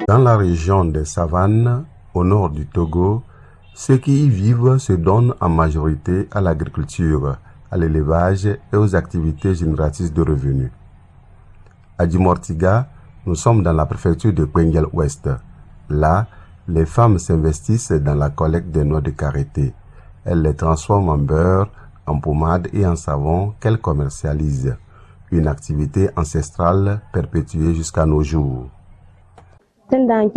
Dans la région des savanes, au nord du Togo, ceux qui y vivent se donnent en majorité à l'agriculture, à l'élevage et aux activités génératrices de revenus. À Dimortiga, nous sommes dans la préfecture de Kwengyel-Ouest. Là, les femmes s'investissent dans la collecte des noix de karité. Elles les transforment en beurre, en pommade et en savon qu'elles commercialisent. Une activité ancestrale perpétuée jusqu'à nos jours. Dans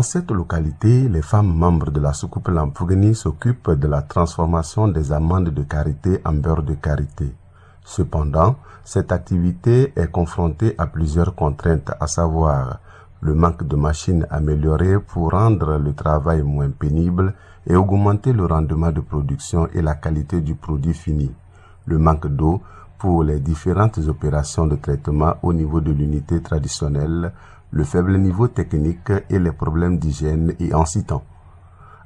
cette localité, les femmes membres de la soucoupe Lampougni s'occupent de la transformation des amandes de karité en beurre de karité. Cependant, cette activité est confrontée à plusieurs contraintes, à savoir le manque de machines améliorées pour rendre le travail moins pénible et augmenter le rendement de production et la qualité du produit fini, le manque d'eau pour les différentes opérations de traitement au niveau de l'unité traditionnelle, le faible niveau technique et les problèmes d'hygiène et en citant.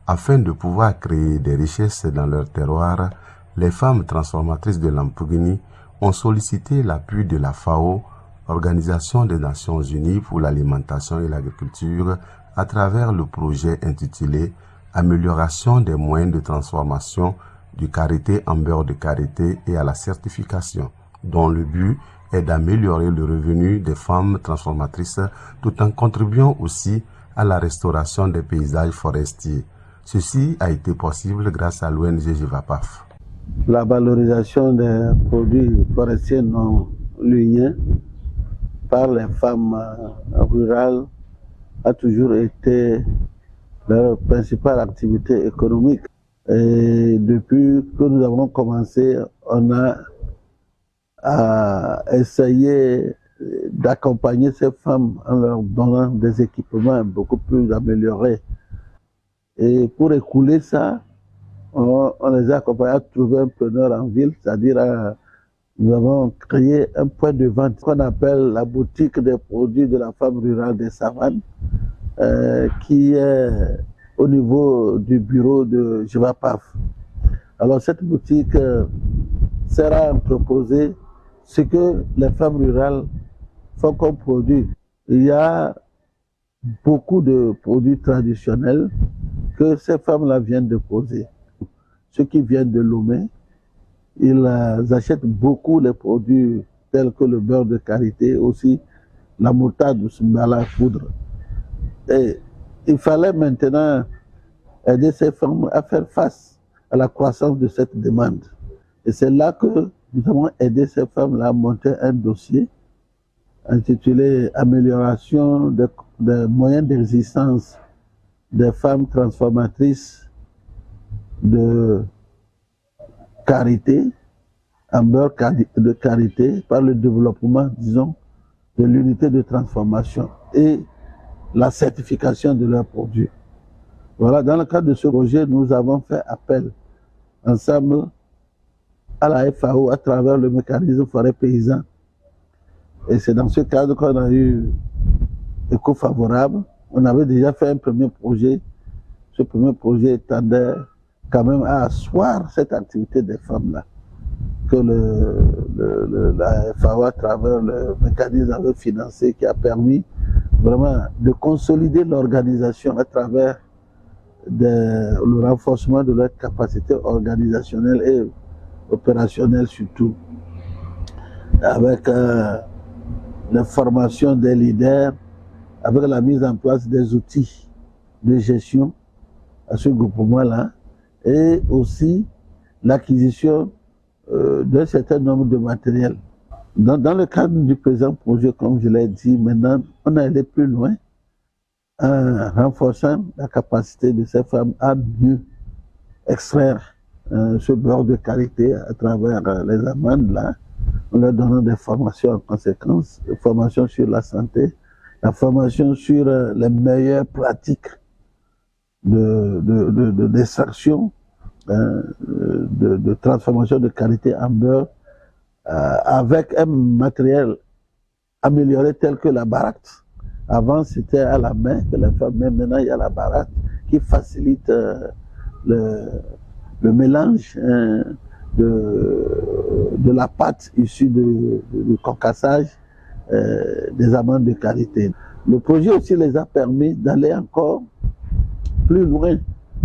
Afin de pouvoir créer des richesses dans leur terroir, les femmes transformatrices de Lampougni ont sollicité l'appui de la FAO, Organisation des Nations Unies pour l'alimentation et l'agriculture, à travers le projet intitulé Amélioration des moyens de transformation du karité en beurre de karité et à la certification, dont le but est d'améliorer le revenu des femmes transformatrices tout en contribuant aussi à la restauration des paysages forestiers. Ceci a été possible grâce à l'ONG Jivapaf. La valorisation des produits forestiers non lignés par les femmes rurales a toujours été leur principale activité économique. Et depuis que nous avons commencé, on a essayé d'accompagner ces femmes en leur donnant des équipements beaucoup plus améliorés. Et pour écouler ça, on les a accompagnés à trouver un preneur en ville, c'est-à-dire nous avons créé un point de vente qu'on appelle la boutique des produits de la femme rurale des savanes, qui est au niveau du bureau de Jivapaf. Alors cette boutique sera à proposer ce que les femmes rurales font comme produit. Il y a beaucoup de produits traditionnels que ces femmes-là viennent de poser. Ceux qui viennent de Lomé, ils achètent beaucoup les produits tels que le beurre de karité, aussi la moutarde de Sumbala à poudre. Et il fallait maintenant aider ces femmes à faire face à la croissance de cette demande. Et c'est là que nous avons aidé ces femmes-là à monter un dossier intitulé Amélioration des moyens d'existence des femmes transformatrices de karité, en beurre de karité, par le développement, disons, de l'unité de transformation et la certification de leurs produits. Voilà, dans le cadre de ce projet, nous avons fait appel ensemble à la FAO à travers le mécanisme forêt paysan. Et c'est dans ce cadre qu'on a eu écho favorable. On avait déjà fait un premier projet. Ce premier projet tendait quand même à asseoir cette activité des femmes-là, que la FAO, à travers le mécanisme, avait financé, qui a permis vraiment de consolider l'organisation à travers le renforcement de leur capacité organisationnelle et opérationnelle surtout, avec la formation des leaders, avec la mise en place des outils de gestion à ce groupement-là, et aussi l'acquisition d'un certain nombre de matériel. Dans le cadre du présent projet, comme je l'ai dit, maintenant, on est allé plus loin en renforçant la capacité de ces femmes à mieux extraire ce beurre de karité à travers les amandes là, en leur donnant des formations en conséquence, des formations sur la santé, la formation sur les meilleures pratiques d'extraction, de transformation de karité en beurre, avec un matériel amélioré tel que la baratte. Avant, c'était à la main que les femmes, mais maintenant il y a la baratte qui facilite le le mélange de la pâte issue du concassage des amandes de karité. Le projet aussi les a permis d'aller encore plus loin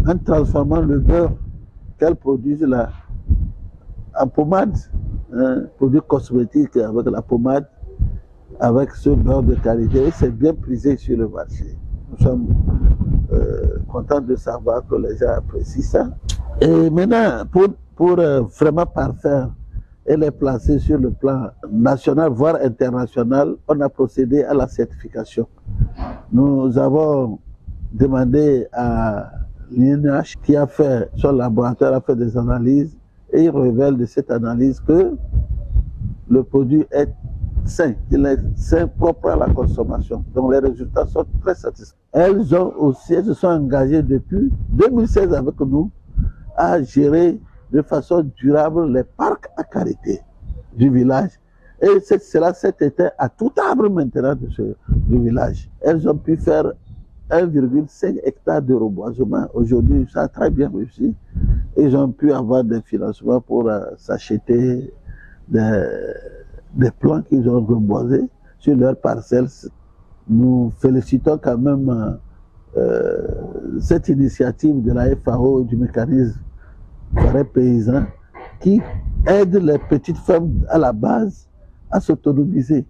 en transformant le beurre qu'elles produisent là en pommade, produit cosmétique avec la pommade, avec ce beurre de karité. Et c'est bien prisé sur le marché. Nous sommes contents de savoir que les gens apprécient ça. Et maintenant, pour vraiment parfaire et les placer sur le plan national, voire international, on a procédé à la certification. Nous avons demandé à l'INH qui a fait, son laboratoire a fait des analyses et il révèle de cette analyse que le produit est sain, qu'il est sain, propre à la consommation. Donc les résultats sont très satisfaisants. Elles se sont engagées depuis 2016 avec nous à gérer de façon durable les parcs à karité du village. Et cela s'est éteint à tout arbre maintenant du village. Elles ont pu faire 1,5 hectare de reboisement. Aujourd'hui, ça a très bien réussi. Ils ont pu avoir des financements pour s'acheter des plants qu'ils ont reboisés sur leurs parcelles. Nous félicitons quand même cette initiative de la FAO, du mécanisme forêt paysan, qui aide les petites fermes à la base à s'autonomiser.